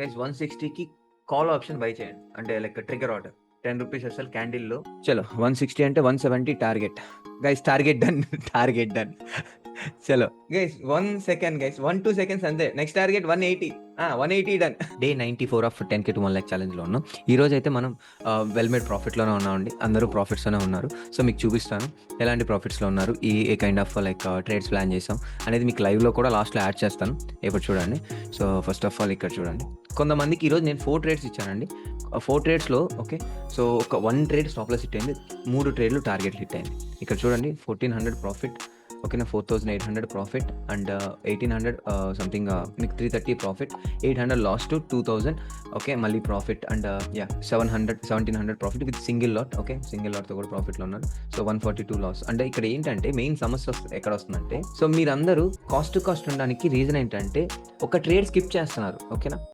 Guys 160కి call option by చేయండి, అంటే like trigger order 10 rupees అసలు క్యాండిల్లో. చలో 160 అంటే 170 target guys, target done. Target done. చలో గైస్ 1 సెకండ్ గైస్, 1-2 సెకండ్స్ అంతే. Next target 180 done. Day 94 of 10K to 1 lakh ఛాలెంజ్లో ఉన్నాం. ఈ రోజు అయితే మనం వెల్ మేడ్ ప్రాఫిట్లోనే ఉన్నామండి. అందరూ ప్రాఫిట్స్లోనే ఉన్నారు. సో మీకు చూపిస్తాను ఎలాంటి ప్రాఫిట్స్లో ఉన్నారు, a kind of like trades plan చేసాం అనేది మీకు లైవ్లో కూడా లాస్ట్లో యాడ్ చేస్తాను. ఇప్పుడు చూడండి. సో ఫస్ట్ ఆఫ్ ఆల్ ఇక్కడ చూడండి, కొంతమందికి ఈరోజు నేను 4 ట్రేడ్స్ ఇచ్చానండి. 4 ట్రేడ్స్లో ఓకే, సో ఒక 1 ట్రేడ్ స్టాప్ లాస్ హిట్ అయింది, 3 ట్రేడ్లు టార్గెట్ హిట్ అయింది. ఇక్కడ చూడండి 1400 ప్రాఫిట్, ఓకేనా, 4800 ప్రాఫిట్ అండ్ 1800 సంథింగ్ మీకు 330 ప్రాఫిట్, 800 లాస్ టు 2000, ఓకే, మళ్ళీ profit and 1700 profit with single lot. Okay, single లాట్తో కూడా ప్రాఫిట్లో ఉన్నారు. So 142 loss. అంటే ఇక్కడ ఏంటంటే మెయిన్ సమస్య ఎక్కడ వస్తుందంటే, సో మీరందరూ కాస్ట్ టు కాస్ట్ ఉండడానికి రీజన్ ఏంటంటే ఒక ట్రేడ్ స్కిప్ చేస్తున్నారు. ఓకేనా,